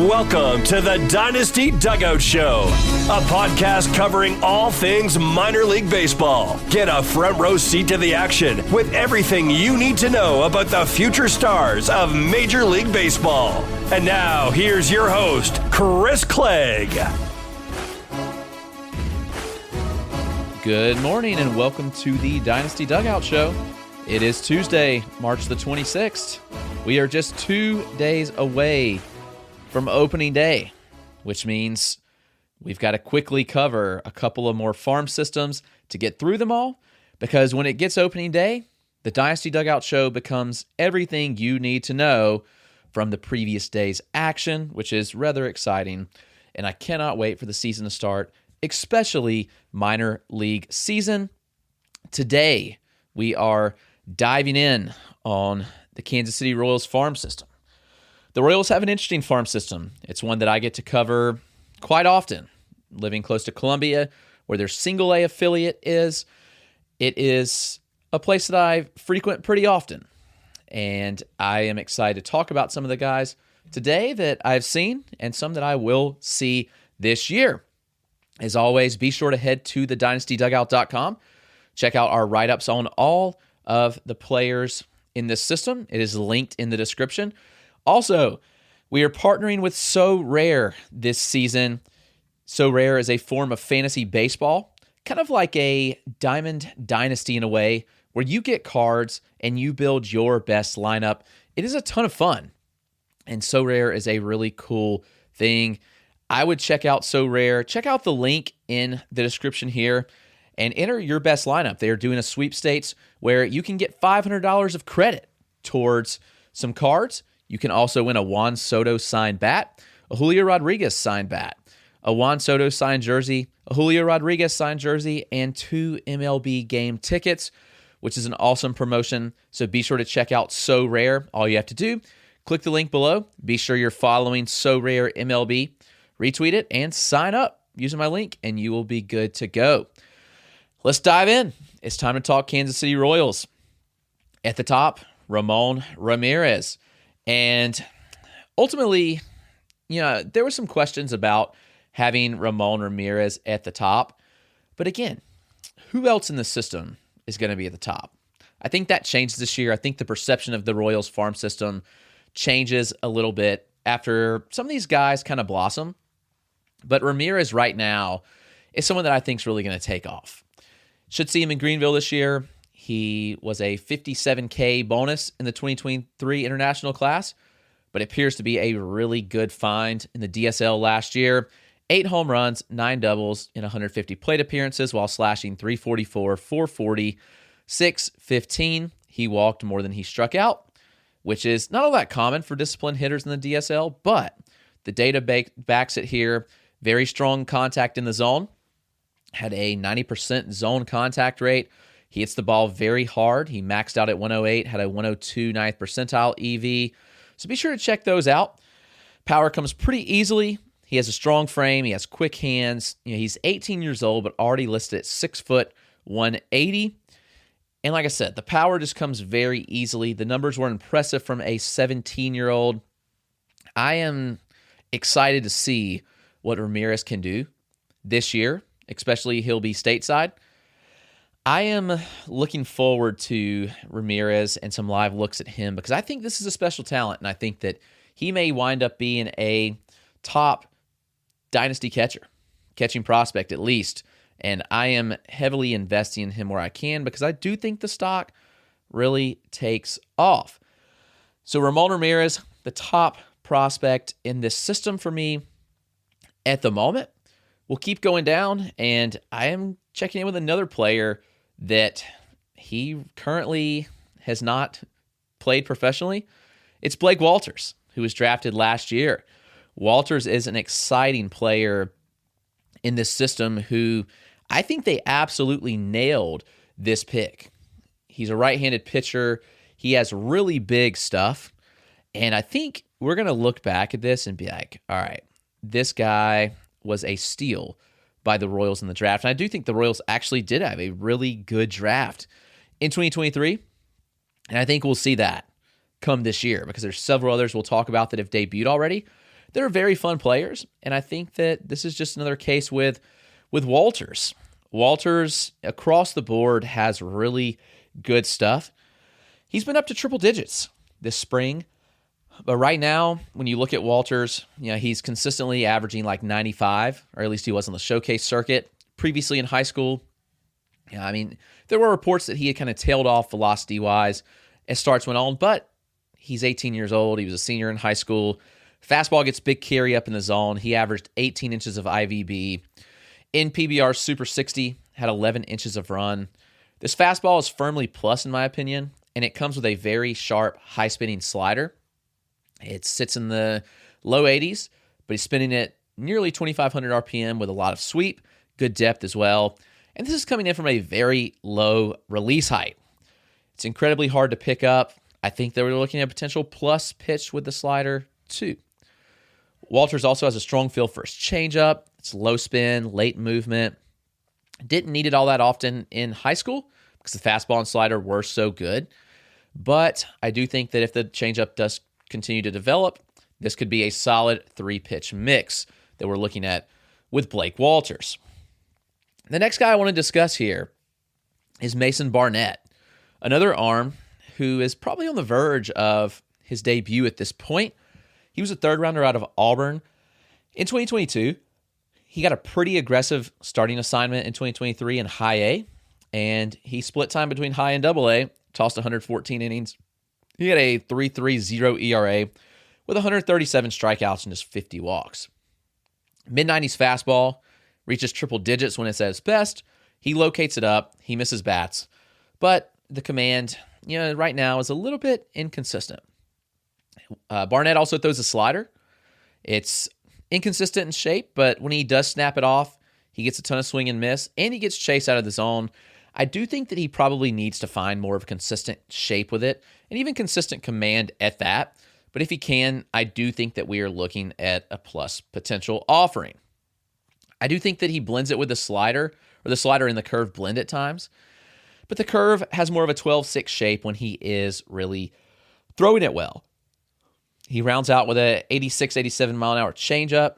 Welcome to the Dynasty Dugout Show, a podcast covering all things minor league baseball. Get a front row seat to the action with everything you need to know about the future stars of Major League Baseball. And now, here's your host, Chris Clegg. Good morning and welcome to the Dynasty Dugout Show. It is Tuesday, March the 26th. We are just 2 days away from opening day, which means we've got to quickly cover a couple of more farm systems to get through them all, because when it gets opening day, the Dynasty Dugout Show becomes everything you need to know from the previous day's action, which is rather exciting, and I cannot wait for the season to start, especially minor league season. Today, we are diving in on the Kansas City Royals farm system. The Royals have an interesting farm system. It's one that I get to cover quite often. Living close to Columbia, where their single A affiliate is, it is a place that I frequent pretty often. And I am excited to talk about some of the guys today that I've seen and some that I will see this year. As always, be sure to head to thedynastydugout.com. Check out our write-ups on all of the players in this system. It is linked in the description. Also, we are partnering with So Rare this season. So Rare is a form of fantasy baseball, kind of like a Diamond Dynasty in a way, where you get cards and you build your best lineup. It is a ton of fun, and So Rare is a really cool thing. I would check out So Rare. Check out the link in the description here and enter your best lineup. They are doing a sweepstakes where you can get $500 of credit towards some cards. You can also win a Juan Soto signed bat, a Julio Rodriguez signed bat, a Juan Soto signed jersey, a Julio Rodriguez signed jersey, and 2 MLB game tickets, which is an awesome promotion. So be sure to check out So Rare. All you have to do, click the link below. Be sure you're following So Rare MLB, retweet it, and sign up using my link, and you will be good to go. Let's dive in. It's time to talk Kansas City Royals. At the top, Ramon Ramirez. And ultimately, there were some questions about having Ramon Ramirez at the top. But again, who else in the system is going to be at the top? I think that changed this year. I think the perception of the Royals farm system changes a little bit after some of these guys kind of blossom. But Ramirez right now is someone that I think is really going to take off. Should see him in Greenville this year. He was a $57K bonus in the 2023 international class, but it appears to be a really good find in the DSL last year. 8 home runs, 9 doubles in 150 plate appearances while slashing .344, .440, .615. He walked more than he struck out, which is not all that common for disciplined hitters in the DSL, but the data backs it here. Very strong contact in the zone. Had a 90% zone contact rate. He hits the ball very hard. He maxed out at 108, had a 102 ninth percentile EV. So be sure to check those out. Power comes pretty easily. He has a strong frame. He has quick hands. He's 18 years old, but already listed at 6 foot, 180. And like I said, the power just comes very easily. The numbers were impressive from a 17-year-old. I am excited to see what Ramirez can do this year, especially he'll be stateside. I am looking forward to Ramirez and some live looks at him because I think this is a special talent, and I think that he may wind up being a top dynasty catching prospect at least, and I am heavily investing in him where I can because I do think the stock really takes off. So Ramon Ramirez, the top prospect in this system for me at the moment. We'll keep going down, and I am checking in with another player that he currently has not played professionally. It's Blake Walters, who was drafted last year. Walters is an exciting player in this system who I think they absolutely nailed this pick. He's a right-handed pitcher. He has really big stuff, and I think we're going to look back at this and be like, all right, this guy was a steal by the Royals in the draft. And I do think the Royals actually did have a really good draft in 2023. And I think we'll see that come this year because there's several others we'll talk about that have debuted already they're very fun players, and I think that this is just another case with Walters. Walters, across the board, has really good stuff. He's been up to triple digits this spring, but right now, when you look at Walters, he's consistently averaging like 95, or at least he was on the showcase circuit. Previously in high school, there were reports that he had kind of tailed off velocity-wise as starts went on, but he's 18 years old. He was a senior in high school. Fastball gets big carry up in the zone. He averaged 18 inches of IVB. In PBR Super 60, had 11 inches of run. This fastball is firmly plus, in my opinion, and it comes with a very sharp, high-spinning slider. It sits in the low 80s, but he's spinning it nearly 2,500 RPM with a lot of sweep, good depth as well. And this is coming in from a very low release height. It's incredibly hard to pick up. I think they were looking at a potential plus pitch with the slider, too. Walters also has a strong feel for his changeup. It's low spin, late movement. Didn't need it all that often in high school because the fastball and slider were so good. But I do think that if the changeup does continue to develop, this could be a solid 3-pitch mix that we're looking at with Blake Walters. The next guy I want to discuss here is Mason Barnett, another arm who is probably on the verge of his debut at this point. He was a third rounder out of Auburn in 2022. He got a pretty aggressive starting assignment in 2023 in high A, and he split time between high and double A, tossed 114 innings. He had a 3.30 ERA with 137 strikeouts and just 50 walks. Mid-90s fastball, reaches triple digits when it's at its best. He locates it up. He misses bats. But the command, right now is a little bit inconsistent. Barnett also throws a slider. It's inconsistent in shape, but when he does snap it off, he gets a ton of swing and miss, and he gets chased out of the zone. I do think that he probably needs to find more of a consistent shape with it, and even consistent command at that. But if he can, I do think that we are looking at a plus potential offering. I do think that he blends it with the slider, or the slider and the curve blend at times. But the curve has more of a 12-6 shape when he is really throwing it well. He rounds out with a 86, 87 mile an hour changeup.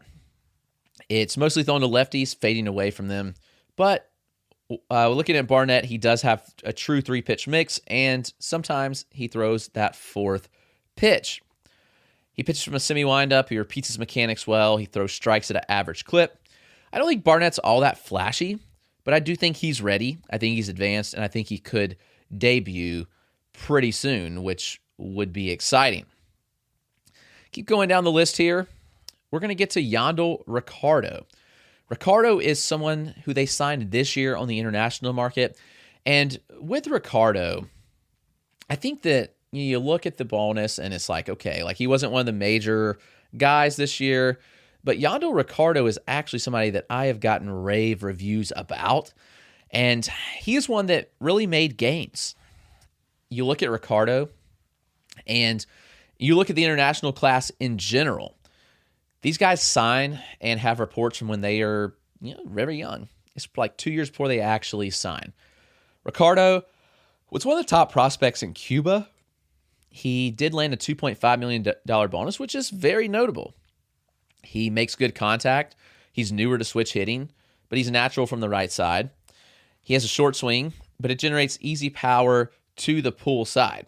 It's mostly thrown to lefties, fading away from them. But looking at Barnett, he does have a true 3-pitch mix, and sometimes he throws that 4th pitch. He pitches from a semi-windup. He repeats his mechanics well. He throws strikes at an average clip. I don't think Barnett's all that flashy, but I do think he's ready. I think he's advanced, and I think he could debut pretty soon, which would be exciting. Keep going down the list here. We're going to get to Yandel Ricardo. Ricardo is someone who they signed this year on the international market. And with Ricardo, I think that you look at the bonus and it's like, okay, like he wasn't one of the major guys this year, but Yandel Ricardo is actually somebody that I have gotten rave reviews about. And he is one that really made gains. You look at Ricardo and you look at the international class in general. These guys sign and have reports from when they are very young. It's like 2 years before they actually sign. Ricardo was one of the top prospects in Cuba. He did land a $2.5 million bonus, which is very notable. He makes good contact. He's newer to switch hitting, but he's natural from the right side. He has a short swing, but it generates easy power to the pull side.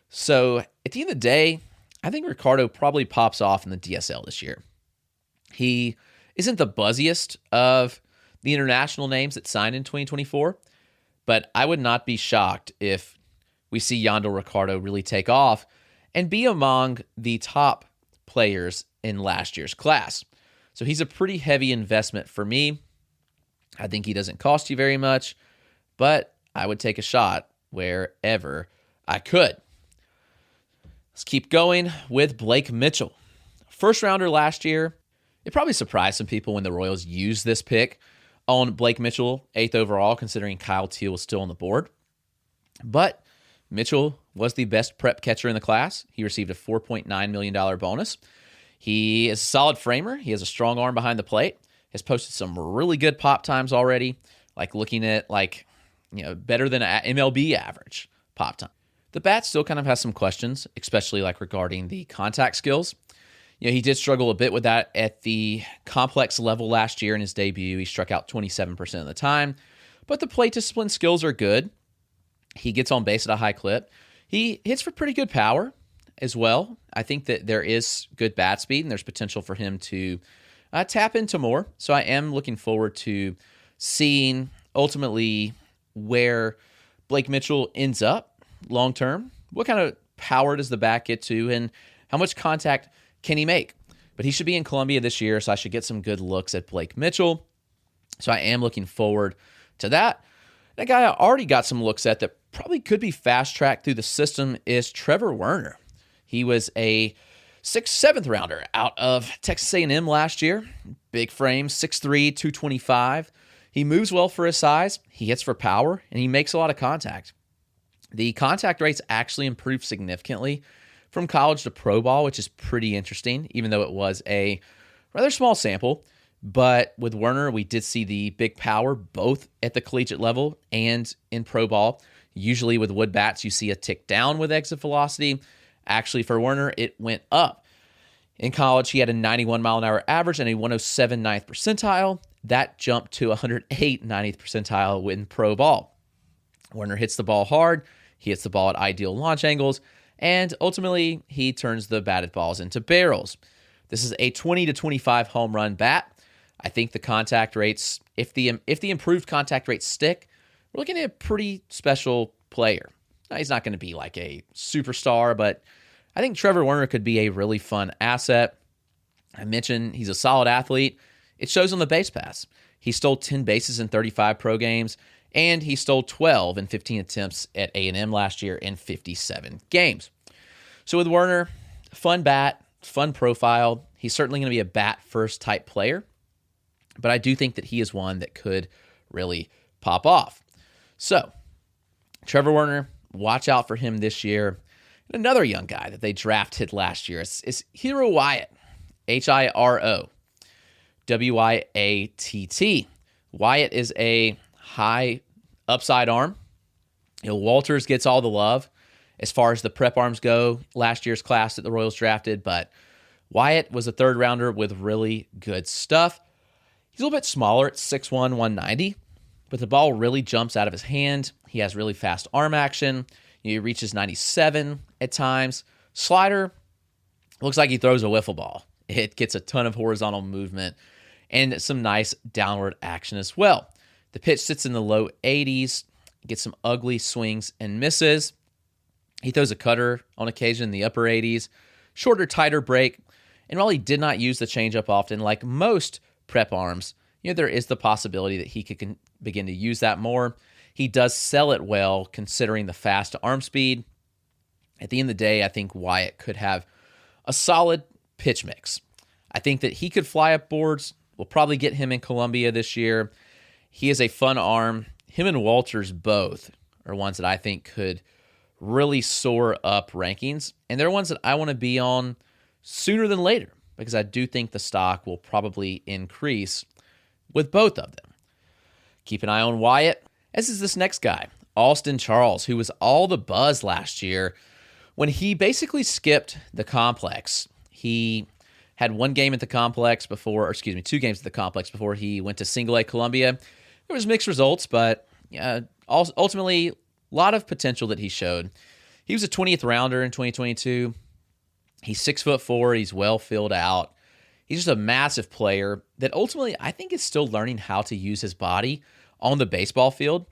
So at the end of the day, I think Ricardo probably pops off in the DSL this year. He isn't the buzziest of the international names that signed in 2024, but I would not be shocked if we see Yandel Ricardo really take off and be among the top players in last year's class. So he's a pretty heavy investment for me. I think he doesn't cost you very much, but I would take a shot wherever I could. Let's keep going with Blake Mitchell. First rounder last year. It probably surprised some people when the Royals used this pick on Blake Mitchell, 8th overall, considering Kyle Teel was still on the board. But Mitchell was the best prep catcher in the class. He received a $4.9 million bonus. He is a solid framer. He has a strong arm behind the plate. Has posted some really good pop times already, like looking at better than MLB average pop time. The bat still kind of has some questions, especially regarding the contact skills. He did struggle a bit with that at the complex level last year in his debut. He struck out 27% of the time, but the plate discipline skills are good. He gets on base at a high clip. He hits for pretty good power as well. I think that there is good bat speed, and there's potential for him to tap into more. So I am looking forward to seeing ultimately where Blake Mitchell ends up long term. What kind of power does the bat get to, and how much contact can he make? But he should be in Columbia this year, so I should get some good looks at Blake Mitchell. So I am looking forward to that. And a guy I already got some looks at that probably could be fast-tracked through the system is Trevor Werner. He was a 6th, 7th rounder out of Texas A&M last year. Big frame, 6'3", 225. He moves well for his size, he hits for power, and he makes a lot of contact. The contact rates actually improved significantly from college to pro ball, which is pretty interesting, even though it was a rather small sample. But with Werner, we did see the big power both at the collegiate level and in pro ball. Usually with wood bats, you see a tick down with exit velocity. Actually, for Werner, it went up. In college, he had a 91 mile an hour average and a 107 ninth percentile. That jumped to 108 90th percentile in pro ball. Werner hits the ball hard. He hits the ball at ideal launch angles. And ultimately, he turns the batted balls into barrels. This is a 20 to 25 home run bat. I think the contact rates, if the improved contact rates stick, we're looking at a pretty special player. Now, he's not going to be like a superstar, but I think Trevor Werner could be a really fun asset. I mentioned he's a solid athlete. It shows on the base pass. He stole 10 bases in 35 pro games, and he stole 12 in 15 attempts at A&M last year in 57 games. So with Werner, fun bat, fun profile. He's certainly going to be a bat-first type player, but I do think that he is one that could really pop off. So, Trevor Werner, watch out for him this year. And another young guy that they drafted last year is Hiro Wyatt, Hiro Wyatt. Wyatt is a high upside arm. Walters gets all the love as far as the prep arms go, last year's class that the Royals drafted, but Wyatt was a third rounder with really good stuff. He's a little bit smaller at 6'1", 190, but the ball really jumps out of his hand. He has really fast arm action. He reaches 97 at times. Slider looks like he throws a wiffle ball. It gets a ton of horizontal movement and some nice downward action as well. The pitch sits in the low 80s, gets some ugly swings and misses. He throws a cutter on occasion in the upper 80s, shorter, tighter break. And while he did not use the changeup often, like most prep arms, there is the possibility that he could begin to use that more. He does sell it well, considering the fast arm speed. At the end of the day, I think Wyatt could have a solid pitch mix. I think that he could fly up boards. We'll probably get him in Columbia this year. He is a fun arm. Him and Walters both are ones that I think could really soar up rankings. And they're ones that I want to be on sooner than later, because I do think the stock will probably increase with both of them. Keep an eye on Wyatt, as is this next guy, Austin Charles, who was all the buzz last year when he basically skipped the complex. He had 2 games at the complex before he went to Single A Columbia. There was mixed results, but ultimately a lot of potential that he showed. He was a 20th rounder in 2022. He's 6'4". He's well filled out. He's just a massive player that ultimately I think is still learning how to use his body on the baseball field.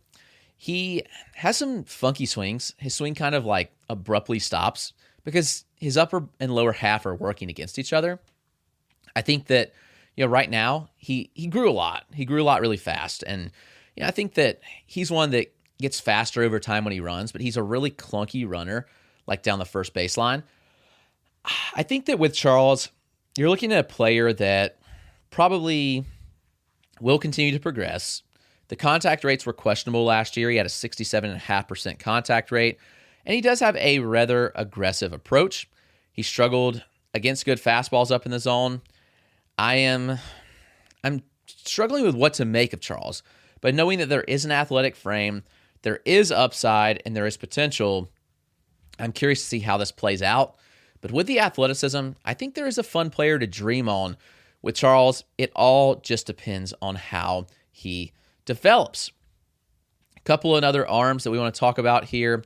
He has some funky swings. His swing kind of like abruptly stops because his upper and lower half are working against each other. I think that right now he grew a lot. He grew a lot really fast, and I think that he's one that gets faster over time when he runs, but he's a really clunky runner, like down the first baseline. I think that with Charles, you're looking at a player that probably will continue to progress. The contact rates were questionable last year. He had a 67.5% contact rate, and he does have a rather aggressive approach. He struggled against good fastballs up in the zone. I'm struggling with what to make of Charles, but knowing that there is an athletic frame, there is upside, and there is potential, I'm curious to see how this plays out. But with the athleticism, I think there is a fun player to dream on with Charles. It all just depends on how he develops. A couple of other arms that we want to talk about here.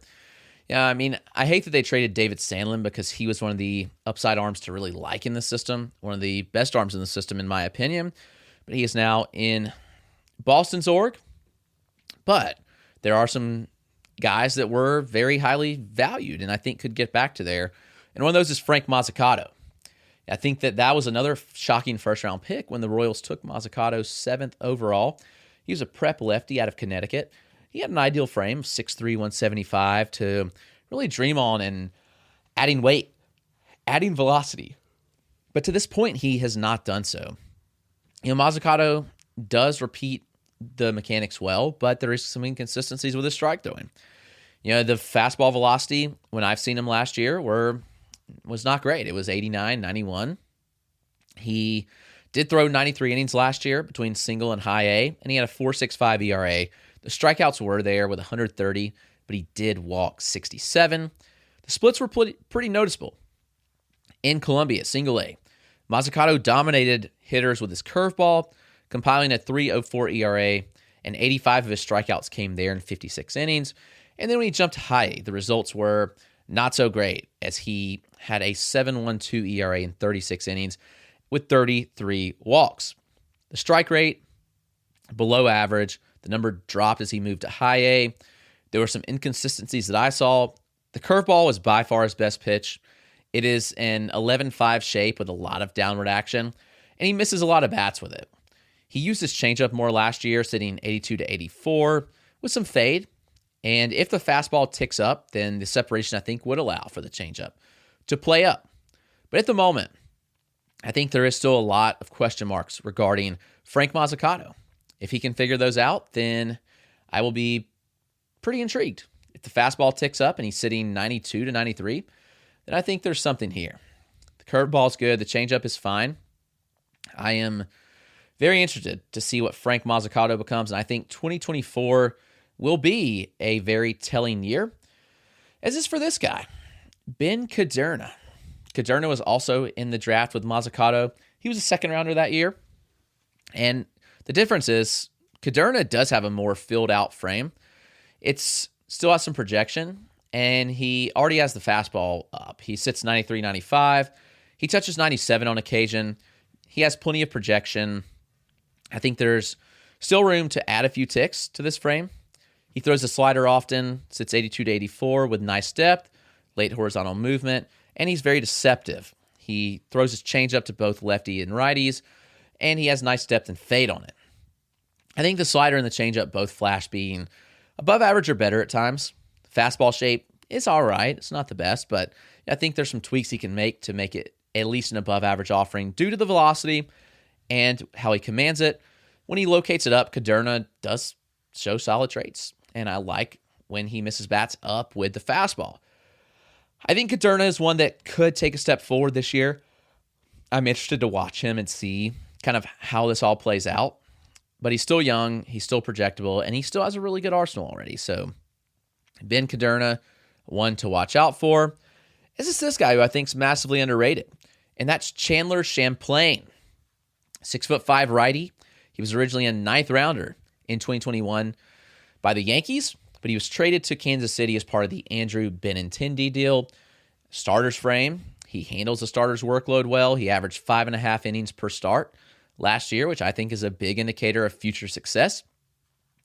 Yeah, I mean, I hate that they traded David Sandlin because he was one of the upside arms to really like in the system, one of the best arms in the system, in my opinion. But he is now in Boston's org. But there are some guys that were very highly valued and I think could get back to there. And one of those is Frank Mazzucato. I think that was another shocking first-round pick when the Royals took Mazzucato 7th overall. He was a prep lefty out of Connecticut. He had an ideal frame, 6'3", 175, to really dream on and adding weight, adding velocity. But to this point, he has not done so. Mazzucato does repeat the mechanics well, but there is some inconsistencies with his strike throwing. The fastball velocity, when I've seen him last year, was not great. It was 89, 91. He did throw 93 innings last year between single and high A, and he had a 4.65 ERA. The strikeouts were there with 130, but he did walk 67. The splits were pretty noticeable. In Columbia, single A, Mazzucato dominated hitters with his curveball, compiling a 3.04 ERA, and 85 of his strikeouts came there in 56 innings. And then when he jumped to high A, the results were not so great, as he had a 7.12 ERA in 36 innings with 33 walks. The strike rate, below average. The number dropped as he moved to high A. There were some inconsistencies that I saw. The curveball was by far his best pitch. It is an 11.5 shape with a lot of downward action, and he misses a lot of bats with it. He used his changeup more last year, sitting 82 to 84 with some fade. And if the fastball ticks up, then the separation, I think, would allow for the changeup to play up. But at the moment, I think there is still a lot of question marks regarding Frank Mazzucato. If he can figure those out, then I will be pretty intrigued. If the fastball ticks up and he's sitting 92 to 93, then I think there's something here. The curveball is good. The changeup is fine. I am very interested to see what Frank Mazzucato becomes, and I think 2024 will be a very telling year, as is for this guy, Ben Caderna. Caderna was also in the draft with Mazzucato. He was a second rounder that year, and the difference is Caderna does have a more filled out frame. It's still has some projection, and he already has the fastball up. He sits 93, 95. He touches 97 on occasion. He has plenty of projection. I think there's still room to add a few ticks to this frame. He throws a slider often, sits 82 to 84 with nice depth, late horizontal movement, and he's very deceptive. He throws his changeup to both lefty and righties, and he has nice depth and fade on it. I think the slider and the changeup both flash being above average or better at times. Fastball shape is all right. It's not the best, but I think there's some tweaks he can make to make it at least an above average offering due to the velocity and how he commands it. When he locates it up, Caderna does show solid traits, and I like when he misses bats up with the fastball. I think Caderna is one that could take a step forward this year. I'm interested to watch him and see kind of how this all plays out. But he's still young, he's still projectable, and he still has a really good arsenal already. So Ben Caderna, one to watch out for. This guy who I think is massively underrated, and that's Chandler Champlain. 6'5" righty. He was originally a 9th rounder in 2021 by the Yankees, but he was traded to Kansas City as part of the Andrew Benintendi deal. Starter's frame. He handles the starter's workload well. He averaged 5.5 innings per start last year, which I think is a big indicator of future success.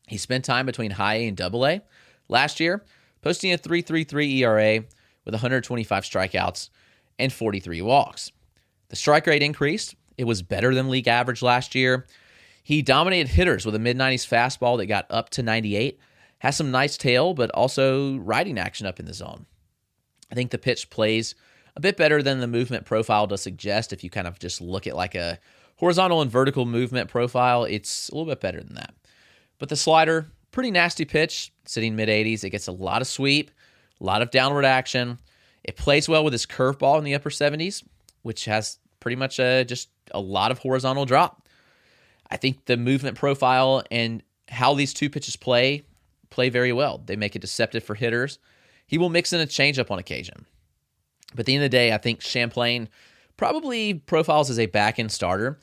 He spent time between high A and double A last year, posting a 3.33 ERA with 125 strikeouts and 43 walks. The strike rate increased. It was better than league average last year. He dominated hitters with a mid-90s fastball that got up to 98. Has some nice tail, but also riding action up in the zone. I think the pitch plays a bit better than the movement profile does suggest. If you kind of just look at like a horizontal and vertical movement profile, it's a little bit better than that. But the slider, pretty nasty pitch, sitting mid-80s. It gets a lot of sweep, a lot of downward action. It plays well with his curveball in the upper 70s, which has pretty much just a lot of horizontal drop. I think the movement profile and how these two pitches play very well. They make it deceptive for hitters. He will mix in a changeup on occasion. But at the end of the day, I think Champlain probably profiles as a back-end starter.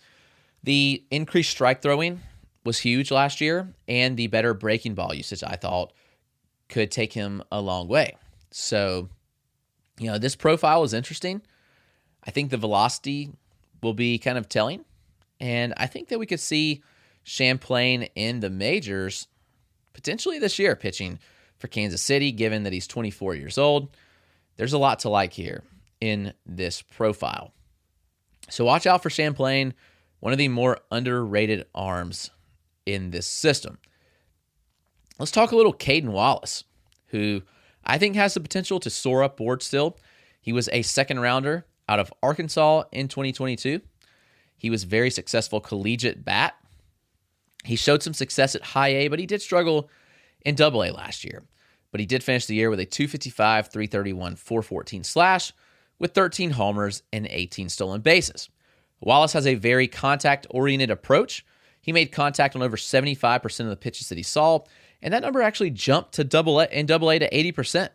The increased strike throwing was huge last year, and the better breaking ball usage, I thought, could take him a long way. So, this profile is interesting. I think the velocity will be kind of telling, and I think that we could see Champlain in the majors potentially this year pitching for Kansas City, given that he's 24 years old. There's a lot to like here in this profile. So watch out for Champlain, one of the more underrated arms in this system. Let's talk a little Caden Wallace, who I think has the potential to soar up board still. He was a second rounder out of Arkansas in 2022. He was very successful collegiate bat. He showed some success at high A, but he did struggle in double A last year. But he did finish the year with a 255, 331, 414 slash with 13 homers and 18 stolen bases. Wallace has a very contact-oriented approach. He made contact on over 75% of the pitches that he saw, and that number actually jumped to double A to 80%,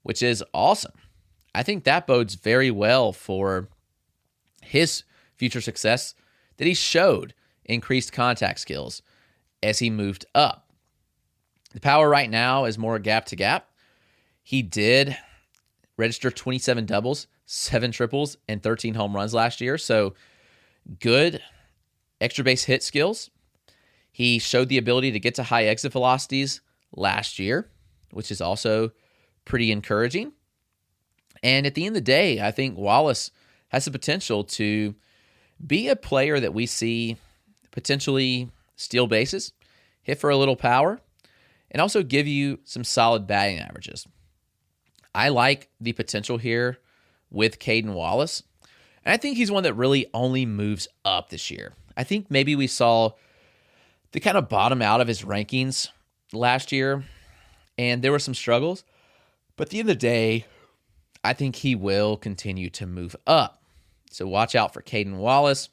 which is awesome. I think that bodes very well for his future success, that he showed increased contact skills as he moved up. The power right now is more gap to gap. He did register 27 doubles, 7 triples, and 13 home runs last year, so good extra base hit skills. He showed the ability to get to high exit velocities last year, which is also pretty encouraging. And at the end of the day, I think Wallace has the potential to be a player that we see potentially steal bases, hit for a little power, and also give you some solid batting averages. I like the potential here with Caden Wallace, and I think he's one that really only moves up this year. I think maybe we saw the kind of bottom out of his rankings last year, and there were some struggles. But at the end of the day, I think he will continue to move up. So watch out for Caden Wallace.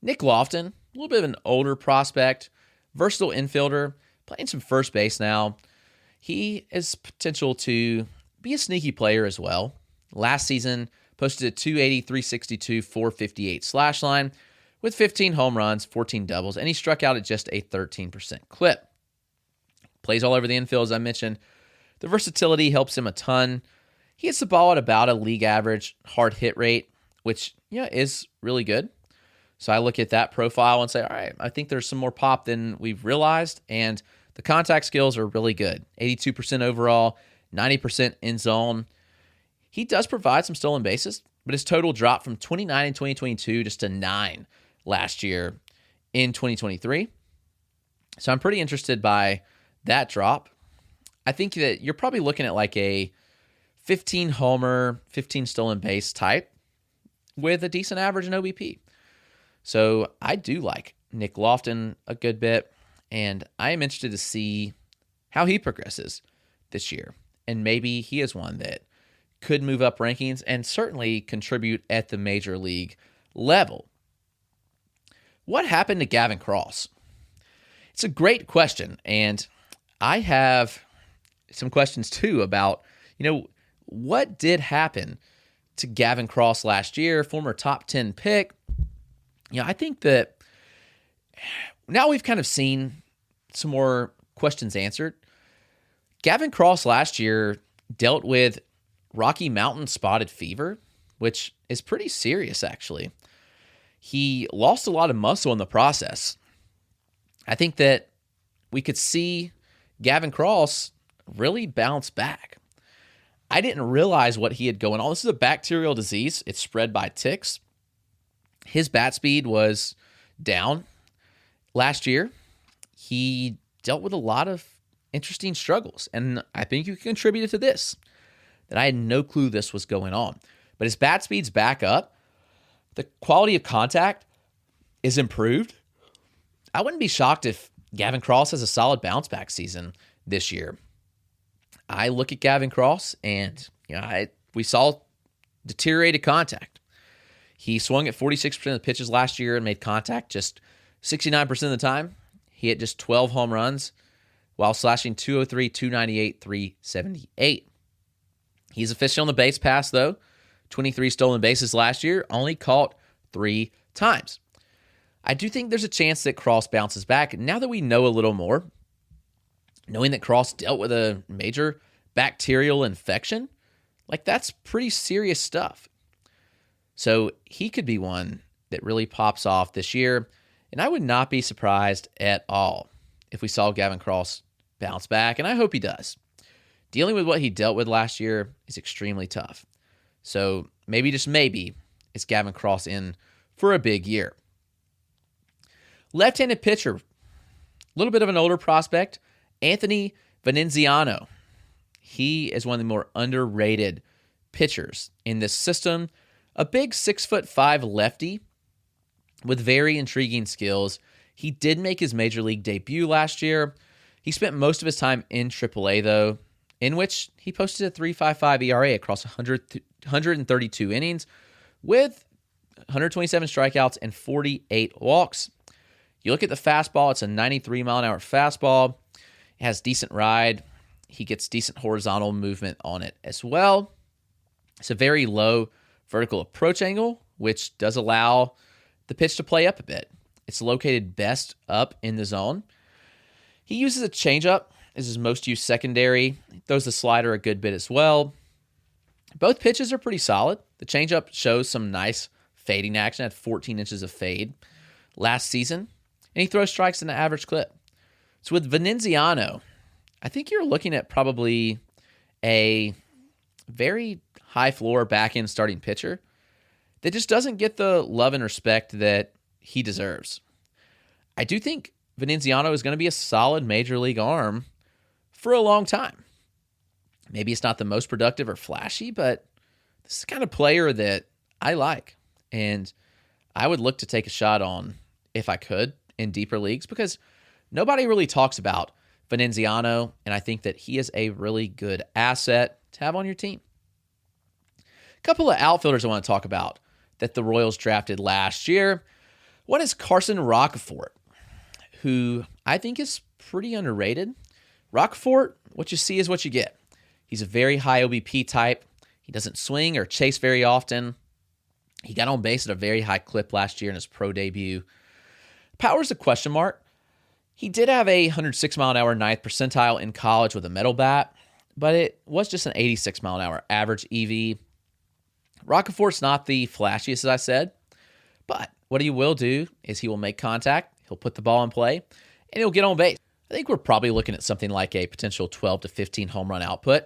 Nick Lofton, a little bit of an older prospect, versatile infielder, playing some first base now. He has potential to be a sneaky player as well. Last season, posted a 280, 362, 458 slash line with 15 home runs, 14 doubles, and he struck out at just a 13% clip. Plays all over the infield, as I mentioned. The versatility helps him a ton. He hits the ball at about a league average hard hit rate, which is really good. So I look at that profile and say, all right, I think there's some more pop than we've realized, and the contact skills are really good. 82% overall, 90% in zone. He does provide some stolen bases, but his total dropped from 29 in 2022 just to 9 last year in 2023. So I'm pretty interested by that drop. I think that you're probably looking at like a 15 homer, 15 stolen base type with a decent average in OBP. So I do like Nick Lofton a good bit, and I am interested to see how he progresses this year. And maybe he is one that could move up rankings and certainly contribute at the major league level. What happened to Gavin Cross? It's a great question, and I have some questions too about, what did happen to Gavin Cross last year, former top 10 pick. I think that now we've kind of seen some more questions answered. Gavin Cross last year dealt with Rocky Mountain spotted fever, which is pretty serious, actually. He lost a lot of muscle in the process. I think that we could see Gavin Cross really bounce back. I didn't realize what he had going on. This is a bacterial disease. It's spread by ticks. His bat speed was down last year. He dealt with a lot of interesting struggles, and I think you contributed to this, that I had no clue this was going on. But his bat speed's back up. The quality of contact is improved. I wouldn't be shocked if Gavin Cross has a solid bounce back season this year. I look at Gavin Cross, and we saw deteriorated contact. He swung at 46% of the pitches last year and made contact just 69% of the time. He hit just 12 home runs while slashing 203, 298, 378. He's efficient on the base pass, though. 23 stolen bases last year, only caught 3 times. I do think there's a chance that Cross bounces back now that we know a little more. Knowing that Cross dealt with a major bacterial infection, like that's pretty serious stuff. So he could be one that really pops off this year, and I would not be surprised at all if we saw Gavin Cross bounce back, and I hope he does. Dealing with what he dealt with last year is extremely tough. So maybe, just maybe, it's Gavin Cross in for a big year. Left-handed pitcher, a little bit of an older prospect, Anthony Venenziano. He is one of the more underrated pitchers in this system. A big 6'5" lefty with very intriguing skills. He did make his major league debut last year. He spent most of his time in AAA, though, in which he posted a 3.55 ERA across 132 innings with 127 strikeouts and 48 walks. You look at the fastball, it's a 93-mile-an-hour fastball. It has decent ride. He gets decent horizontal movement on it as well. It's a very low vertical approach angle, which does allow the pitch to play up a bit. It's located best up in the zone. He uses a changeup as his most used secondary. He throws the slider a good bit as well. Both pitches are pretty solid. The changeup shows some nice fading action, had 14 inches of fade last season, and he throws strikes in an average clip. So with Venenziano, I think you're looking at probably a very high floor back end starting pitcher that just doesn't get the love and respect that he deserves. I do think Venenziano is going to be a solid major league arm for a long time. Maybe it's not the most productive or flashy, but this is the kind of player that I like. And I would look to take a shot on if I could in deeper leagues, because nobody really talks about Venenziano, and I think that he is a really good asset to have on your team. A couple of outfielders I want to talk about that the Royals drafted last year. One is Carson Roccaforte, who I think is pretty underrated. Roccaforte, what you see is what you get. He's a very high OBP type. He doesn't swing or chase very often. He got on base at a very high clip last year in his pro debut. Power's a question mark. He did have a 106-mile-an-hour ninth percentile in college with a metal bat, but it was just an 86-mile-an-hour average EV. Roccaforte's not the flashiest, as I said, but what he will do is he will make contact, he'll put the ball in play, and he'll get on base. I think we're probably looking at something like a potential 12 to 15 home run output,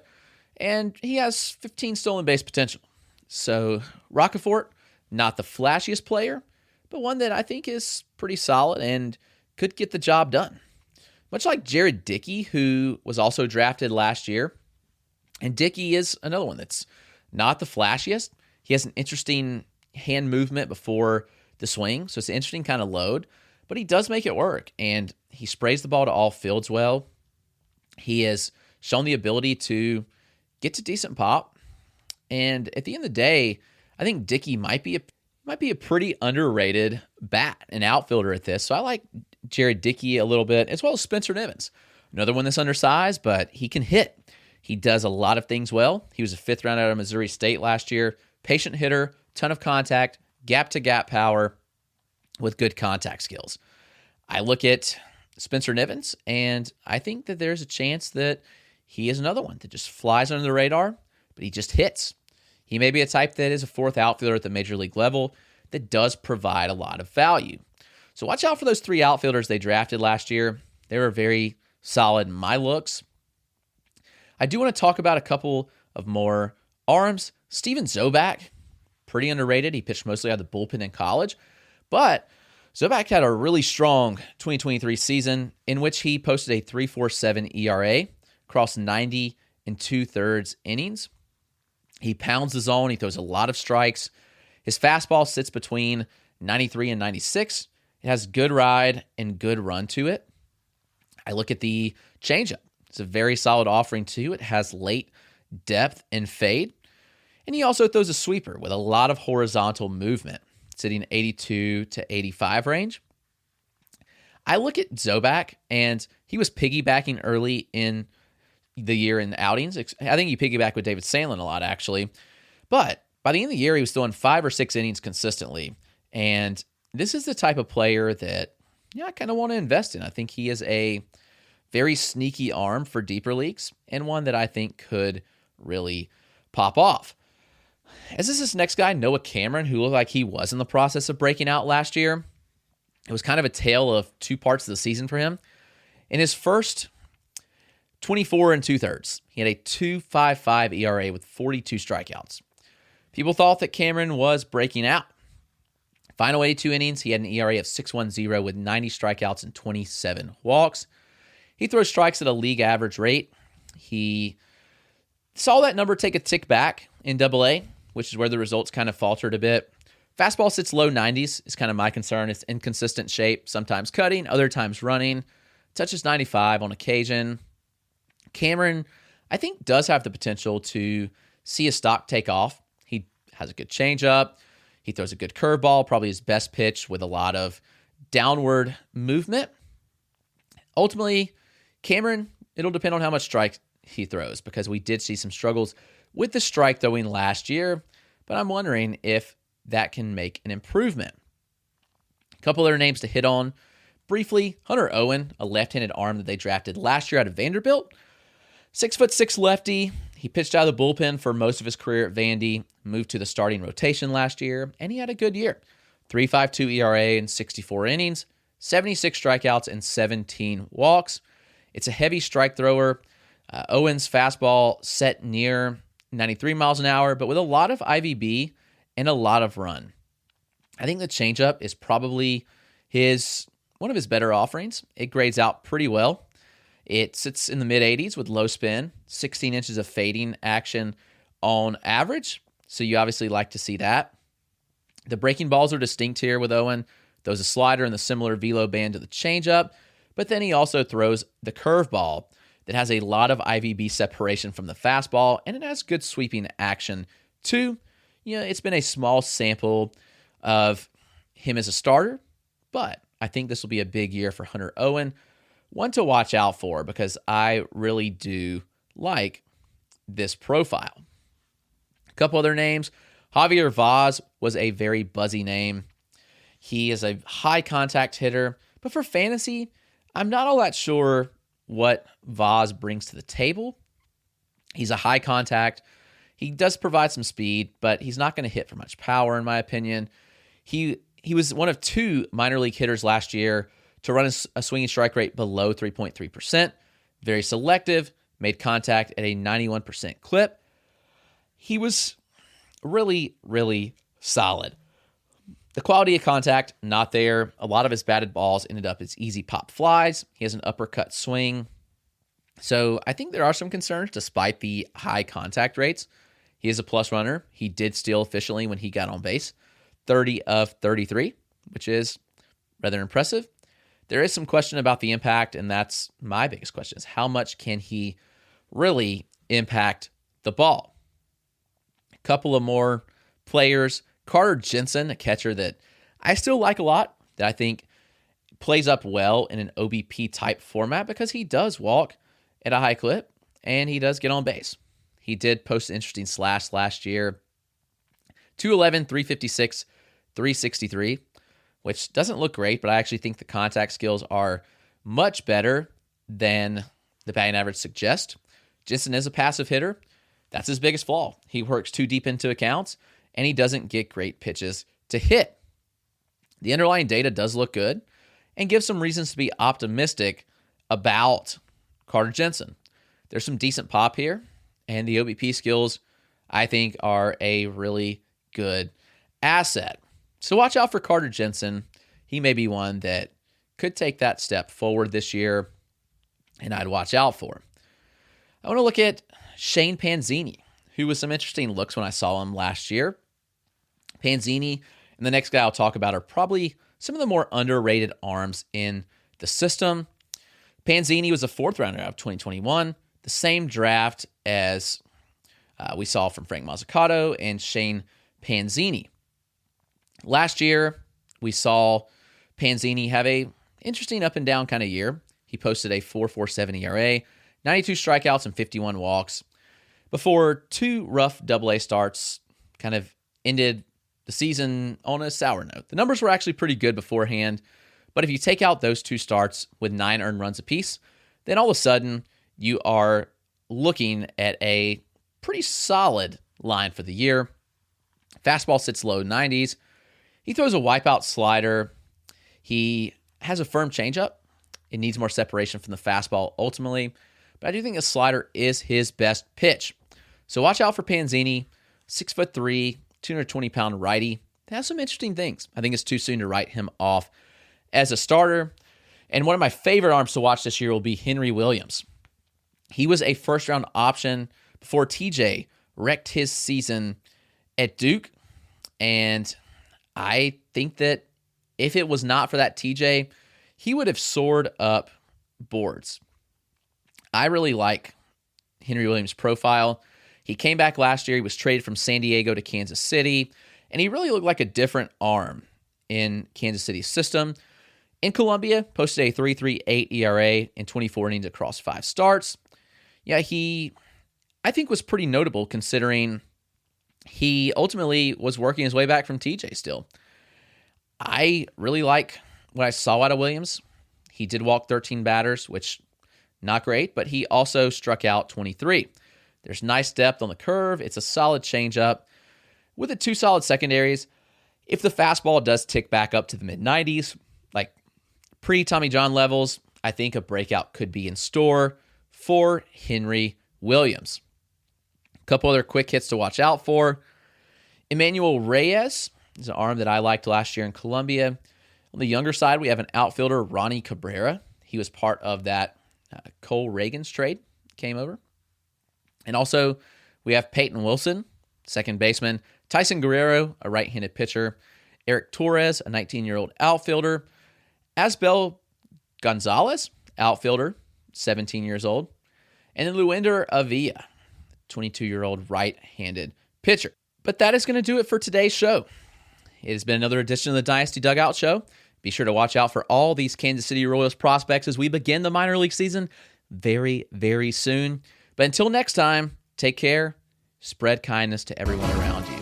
and he has 15 stolen base potential. So Roccaforte, not the flashiest player, but one that I think is pretty solid and could get the job done. Much like Jared Dickey, who was also drafted last year. And Dickey is another one that's not the flashiest. He has an interesting hand movement before the swing, so it's an interesting kind of load, but he does make it work, and he sprays the ball to all fields well. He has shown the ability to get to decent pop, and at the end of the day, I think Dickey might be a pretty underrated bat and outfielder at this. So I like Jared Dickey a little bit, as well as Spencer Nevins. Another one that's undersized, but he can hit. He does a lot of things well. He was a 5th round out of Missouri State last year. Patient hitter, ton of contact, gap-to-gap power with good contact skills. I look at Spencer Nevins, and I think that there's a chance that he is another one that just flies under the radar, but he just hits. He may be a type that is a 4th outfielder at the major league level that does provide a lot of value. So watch out for those 3 outfielders they drafted last year. They were very solid in my looks. I do want to talk about a couple of more arms. Steven Zobak, pretty underrated. He pitched mostly out of the bullpen in college, but Zobak had a really strong 2023 season in which he posted a 3.47 ERA across 90 2/3 innings. He pounds the zone. He throws a lot of strikes. His fastball sits between 93 and 96. It has good ride and good run to it. I look at the changeup. It's a very solid offering too. It has late depth and fade. And he also throws a sweeper with a lot of horizontal movement, sitting 82 to 85 range. I look at Zobak, and he was piggybacking early in the year in outings. I think you piggyback with David Sandlin a lot, actually. But by the end of the year, he was throwing 5 or 6 innings consistently. And this is the type of player that I kind of want to invest in. I think he is a very sneaky arm for deeper leagues and one that I think could really pop off. As is this next guy, Noah Cameron, who looked like he was in the process of breaking out last year. It was kind of a tale of 2 parts of the season for him. In his first 24 2/3, he had a 2.55 ERA with 42 strikeouts. People thought that Cameron was breaking out. Final 82 innings, he had an ERA of 6.10 with 90 strikeouts and 27 walks. He throws strikes at a league average rate. He saw that number take a tick back in Double-A, which is where the results kind of faltered a bit. Fastball sits low 90s is kind of my concern. It's inconsistent shape, sometimes cutting, other times running. Touches 95 on occasion. Cameron, I think, does have the potential to see his stock take off. He has a good changeup. He throws a good curveball, probably his best pitch with a lot of downward movement. Ultimately, Cameron, it'll depend on how much strike he throws, because we did see some struggles with the strike throwing last year, but I'm wondering if that can make an improvement. A couple other names to hit on briefly. Hunter Owen, a left-handed arm that they drafted last year out of Vanderbilt. 6'6" lefty. He pitched out of the bullpen for most of his career at Vandy, moved to the starting rotation last year, and he had a good year. 3.52 ERA in 64 innings, 76 strikeouts, and 17 walks. It's a heavy strike thrower. Owen's fastball set near 93 miles an hour, but with a lot of IVB and a lot of run. I think the changeup is probably one of his better offerings. It grades out pretty well. It sits in the mid-80s with low spin, 16 inches of fading action on average, so you obviously like to see that. The breaking balls are distinct here with Owen. Throws a slider in the similar velo band to the changeup, but then he also throws the curveball that has a lot of IVB separation from the fastball, and it has good sweeping action too. It's been a small sample of him as a starter, but I think this will be a big year for Hunter Owen. One to watch out for, because I really do like this profile. A couple other names. Javier Vaz was a very buzzy name. He is a high contact hitter, but for fantasy, I'm not all that sure what Vaz brings to the table. He's a high contact. He does provide some speed, but he's not going to hit for much power, in my opinion. He was one of 2 minor league hitters last year to run a swinging strike rate below 3.3%. Very selective, made contact at a 91% clip. He was really, really solid. The quality of contact, not there. A lot of his batted balls ended up as easy pop flies. He has an uppercut swing. So I think there are some concerns despite the high contact rates. He is a plus runner. He did steal efficiently when he got on base. 30 of 33, which is rather impressive. There is some question about the impact, and that's my biggest question, is how much can he really impact the ball? A couple of more players. Carter Jensen, a catcher that I still like a lot, that I think plays up well in an OBP type format because he does walk at a high clip and he does get on base. He did post an interesting slash last year. 211, 356, 363, which doesn't look great, but I actually think the contact skills are much better than the batting average suggests. Jensen is a passive hitter. That's his biggest flaw. He works too deep into accounts, and he doesn't get great pitches to hit. The underlying data does look good and gives some reasons to be optimistic about Carter Jensen. There's some decent pop here, and the OBP skills, I think, are a really good asset. So watch out for Carter Jensen. He may be one that could take that step forward this year, and I'd watch out for. I want to look at Shane Panzini, who was some interesting looks when I saw him last year. Panzini and the next guy I'll talk about are probably some of the more underrated arms in the system. Panzini was a 4th rounder out of 2021, the same draft as we saw from Frank Mazzucato and Shane Panzini. Last year, we saw Panzini have a interesting up and down kind of year. He posted a 4.47 ERA, 92 strikeouts and 51 walks before 2 rough Double-A starts kind of ended the season on a sour note. The numbers were actually pretty good beforehand, but if you take out those 2 starts with 9 earned runs apiece, then all of a sudden you are looking at a pretty solid line for the year. Fastball sits low 90s. He throws a wipeout slider. He has a firm changeup. It needs more separation from the fastball ultimately, but I do think a slider is his best pitch. So watch out for Panzini, 6'3", 220-pound righty. It has some interesting things. I think it's too soon to write him off as a starter. And one of my favorite arms to watch this year will be Henry Williams. He was a first-round option before TJ wrecked his season at Duke. And I think that if it was not for that TJ, he would have soared up boards. I really like Henry Williams' profile. He came back last year. He was traded from San Diego to Kansas City, and he really looked like a different arm in Kansas City's system. In Columbia, posted a 3.38 ERA in 24 innings across 5 starts. Yeah, he, I think, was pretty notable considering he ultimately was working his way back from TJ still. I really like what I saw out of Williams. He did walk 13 batters, which not great, but he also struck out 23. There's nice depth on the curve. It's a solid changeup with the 2 solid secondaries. If the fastball does tick back up to the mid-90s, like pre-Tommy John levels, I think a breakout could be in store for Henry Williams. A couple other quick hits to watch out for. Emmanuel Reyes is an arm that I liked last year in Columbia. On the younger side, we have an outfielder, Ronnie Cabrera. He was part of that Cole Reagans trade, came over. And also, we have Peyton Wilson, second baseman, Tyson Guerrero, a right-handed pitcher, Eric Torres, a 19-year-old outfielder, Asbel Gonzalez, outfielder, 17 years old, and then Luender Avila, 22-year-old right-handed pitcher. But that is going to do it for today's show. It has been another edition of the Dynasty Dugout Show. Be sure to watch out for all these Kansas City Royals prospects as we begin the minor league season very, very soon. But until next time, take care, spread kindness to everyone around you.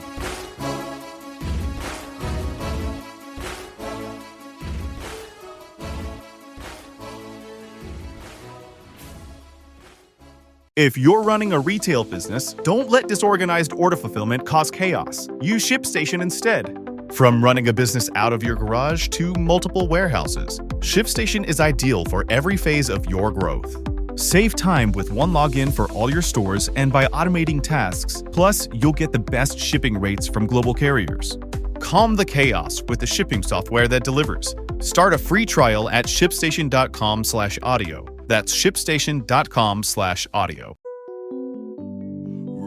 If you're running a retail business, don't let disorganized order fulfillment cause chaos. Use ShipStation instead. From running a business out of your garage to multiple warehouses, ShipStation is ideal for every phase of your growth. Save time with one login for all your stores and by automating tasks. Plus, you'll get the best shipping rates from global carriers. Calm the chaos with the shipping software that delivers. Start a free trial at shipstation.com/audio. That's shipstation.com/audio.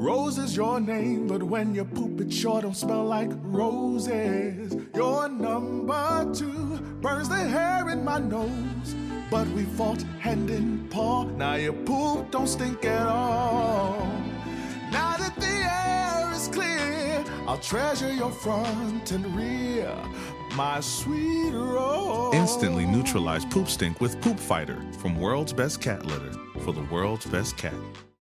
Rose is your name, but when you poop it sure don't smell like roses. Your number 2 burns the hair in my nose, but we fought hand in paw. Now your poop don't stink at all. Now that the air is clear, I'll treasure your front and rear, my sweet Rose. Instantly neutralize poop stink with Poop Fighter from World's Best Cat Litter for the world's best cat.